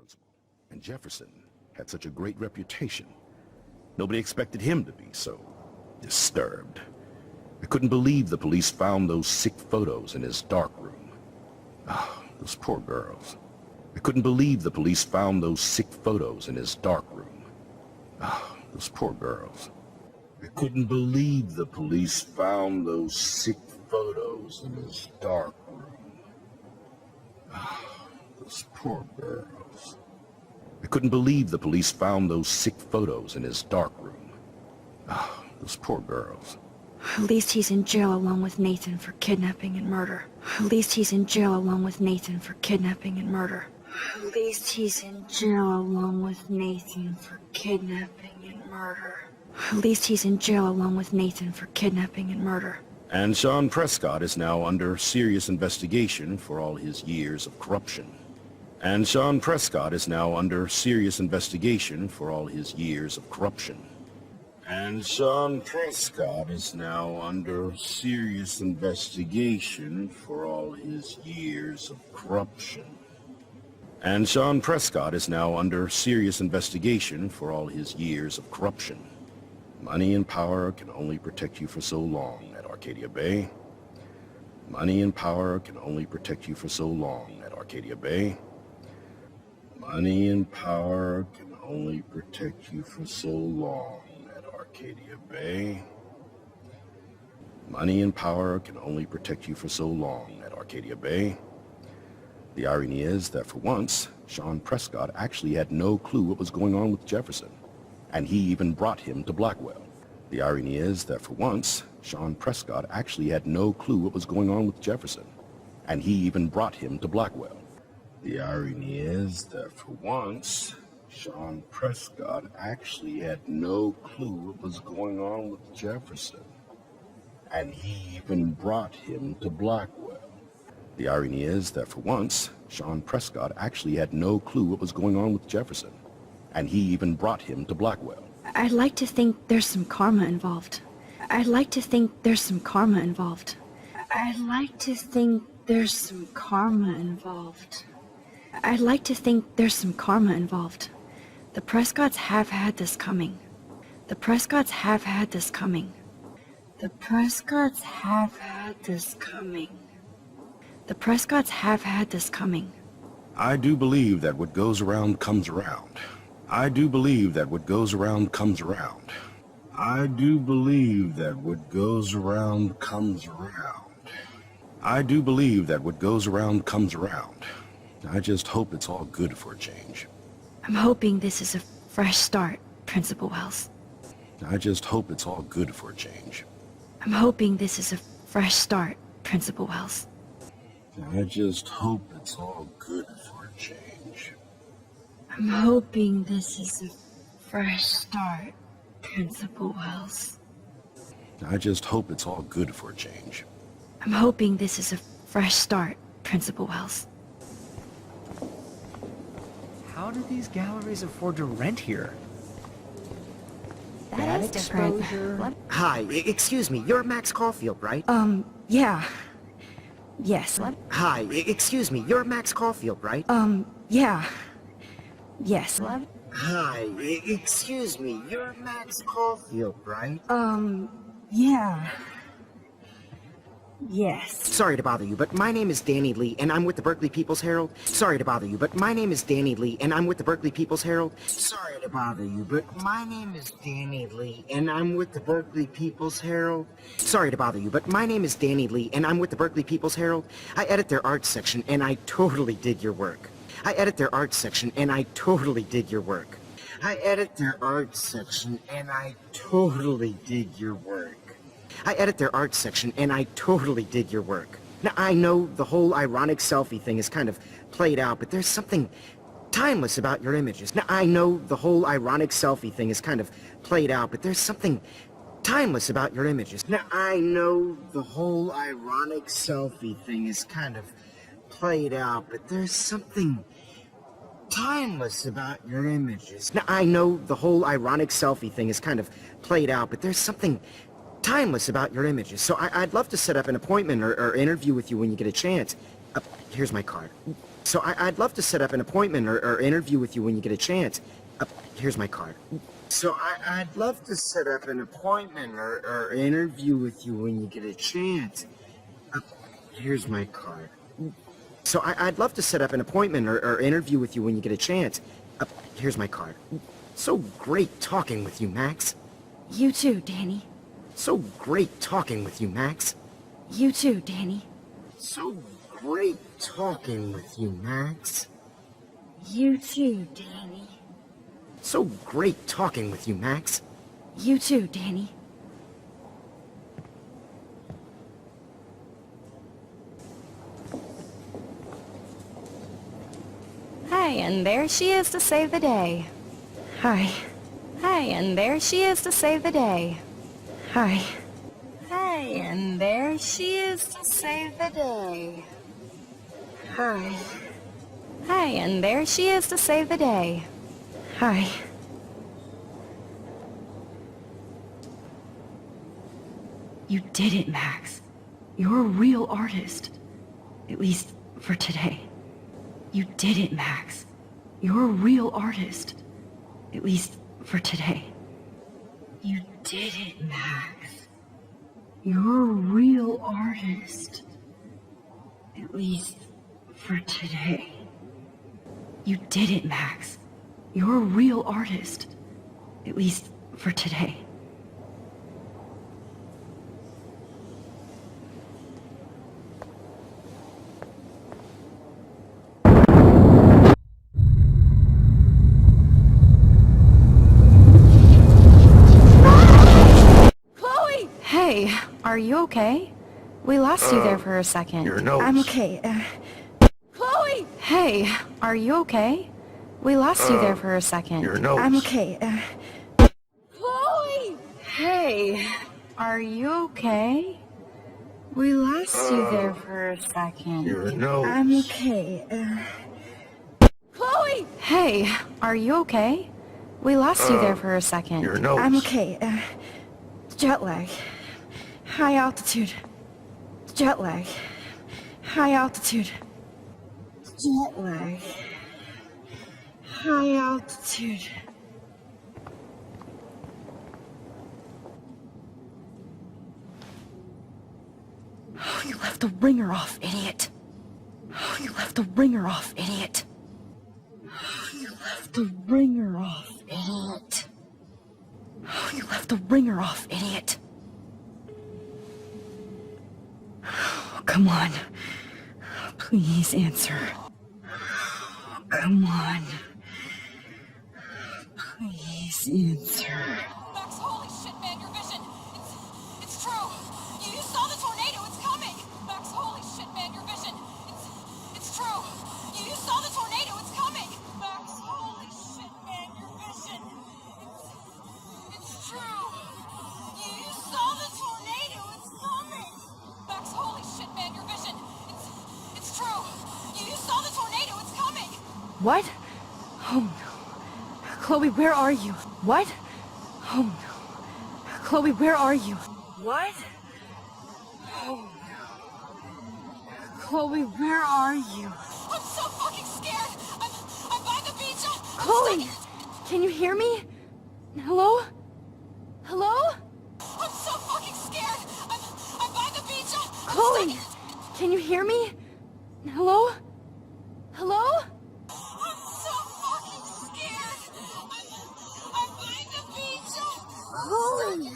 principal. And Jefferson had such a great reputation. Nobody expected him to be so disturbed. I couldn't believe the police found those sick photos in his dark room. Ah, those poor girls. I couldn't believe the police found those sick photos in his dark room. Ah, those poor girls. I couldn't believe the police found those sick photos in his dark room. Ah, those poor girls. I couldn't believe the police found those sick photos in his dark room. Ah, those poor girls. At least he's in jail along with Nathan for kidnapping and murder. At least he's in jail along with Nathan for kidnapping and murder. At least he's in jail along with Nathan for kidnapping and murder. At least he's in jail along with Nathan for kidnapping and murder. And Sean Prescott is now under serious investigation for all his years of corruption. And Sean Prescott is now under serious investigation for all his years of corruption. And Sean Prescott is now under serious investigation for all his years of corruption. And Sean Prescott is now under serious investigation for all his years of corruption. Money and power can only protect you for so long at Arcadia Bay. Money and power can only protect you for so long at Arcadia Bay. Money and power can only protect you for so long at Arcadia Bay. Money and power can only protect you for so long at Arcadia Bay. The irony is that for once, Sean Prescott actually had no clue what was going on with Jefferson, and he even brought him to Blackwell. The irony is that for once, Sean Prescott actually had no clue what was going on with Jefferson, and he even brought him to Blackwell. The irony is that for once, Sean Prescott actually had no clue what was going on with Jefferson, and he even brought him to Blackwell. The irony is that for once, Sean Prescott actually had no clue what was going on with Jefferson, and he even brought him to Blackwell. I'd like to think there's some karma involved. I'd like to think there's some karma involved. I'd like to think there's some karma involved. I'd like to think there's some karma involved. The Prescotts have had this coming. The Prescotts have had this coming. The Prescotts have had this coming. The Prescotts have had this coming. I do believe that what goes around comes around. I do believe that what goes around comes around. I do believe that what goes around comes around. I do believe that what goes around comes around. I just hope it's all good for a change. I'm hoping this is a fresh start, Principal Wells. I just hope it's all good for a change. I'm hoping this is a fresh start, Principal Wells. I just hope it's all good for a change. I'm hoping this is a fresh start, Principal Wells. I just hope it's all good for a change. I'm hoping this is a fresh start, Principal Wells. How do these galleries afford to rent here? That is different. Hi, excuse me, you're Max Caulfield, right? Yeah. Yes. Hi, excuse me, you're Max Caulfield, right? Yeah. Yes. Hi, excuse me, you're Max Caulfield, right? Yeah. Yes. Sorry to bother you, but my name is Danny Lee, and I'm with the Berkeley People's Herald. Sorry to bother you, but my name is Danny Lee, and I'm with the Berkeley People's Herald. Sorry to bother you, but my name is Danny Lee, and I'm with the Berkeley People's Herald. Sorry to bother you, but my name is Danny Lee, and I'm with the Berkeley People's Herald. I edit their arts section, and I totally dig your work. I edit their arts section, and I totally dig your work. I edit their arts section, and I totally dig your work. I edit their arts section, and I totally dig your work. Now, I know the whole ironic selfie thing is kind of played out, but there's something timeless about your images. Now, I know the whole ironic selfie thing is kind of played out, but there's something timeless about your images. Now, I know the whole ironic selfie thing is kind of played out, but there's something timeless about your images. Now, I know the whole ironic selfie thing is kind of played out, but there's something timeless about your images. So I'd love to set up an appointment or interview with you when you get a chance. Here's my card. So I'd love to set up an appointment or interview with you when you get a chance. Here's my card. So I'd love to set up an appointment or interview with you when you get a chance. Here's my card. So I'd love to set up an appointment or interview with you when you get a chance. Here's my card. So great talking with you, Max. You too, Danny. So great talking with you, Max. You too, Danny. So great talking with you, Max. You too, Danny. So great talking with you, Max. You too, Danny. Hi, and there she is to save the day. Hi. Hi, and there she is to save the day. Hi. Hi, and there she is to save the day. Hi. Hi, and there she is to save the day. Hi. You did it, Max. You're a real artist. At least for today. You did it, Max. You're a real artist. At least for today. You did it, Max. You're a real artist. At least for today. You did it, Max. You're a real artist. At least for today. Hey, are you okay? We lost you there for a second. Your nose. I'm okay. Chloe! Hey, are you okay? We lost you there for a second. Your nose. I'm okay. Chloe! Hey, are you okay? We lost you there for a second. Your nose. I'm okay. Chloe! Hey, are you okay? We lost you there for a second. Your nose. I'm okay. Jet lag. High altitude. Jet lag. High altitude. Jet lag. High altitude. Oh, you left the ringer off, idiot. Oh, you left the ringer off, idiot. Oh, you left the ringer off, idiot. Oh, you left the ringer off, idiot. Oh, come on. Please answer. Come on. Please answer. Max, holy shit, man, your vision. It's true. You saw the tornado. It's coming. Max, holy shit, man, your vision. It's true. You saw the tornado. It's coming. Max, holy shit, man, your vision. It's true. You saw the tornado. It's coming. Max, holy shit, man, your vision. It's true. You saw the tornado. It's coming. What? Oh no. Chloe, where are you? What? Oh no. Chloe, where are you? What? Oh no. Chloe, where are you? I'm so fucking scared. I'm by the beach. Chloe! Can you hear me? Hello? Hello? I'm so fucking scared. I'm by the beach. Chloe! Can you hear me? Hello? Hello? I'm so fucking scared. I'm by the beach. Chloe!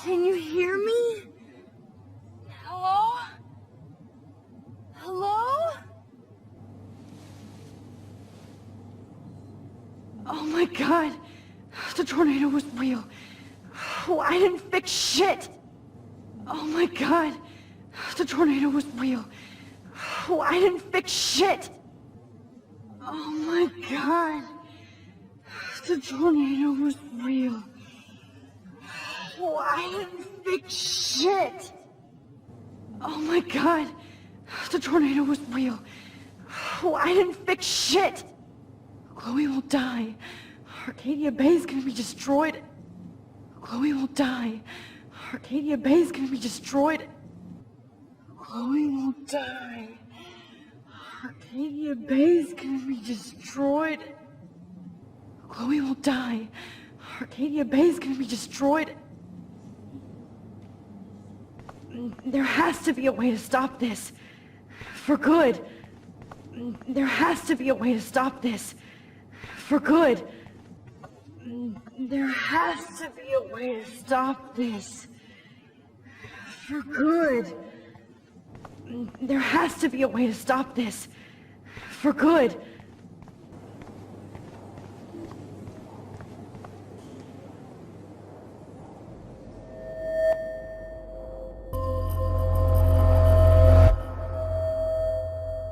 Can you hear me? Hello? Hello? Oh my god! The tornado was real. Oh, I didn't fix shit! Oh my god! The tornado was real. Oh, I didn't fix shit! Oh my god! The tornado was real. Oh, I didn't fix shit! Oh my god! The tornado was real. Oh, I didn't fix shit! Chloe will die. Arcadia Bay is gonna be destroyed. Chloe will die. Arcadia Bay is gonna be destroyed. Chloe will die. Arcadia Bay's gonna be destroyed. Chloe will die. Arcadia Bay's gonna be destroyed. There has to be a way to stop this. For good. There has to be a way to stop this. For good. There has to be a way to stop this. For good. There has to be a way to stop this. For good.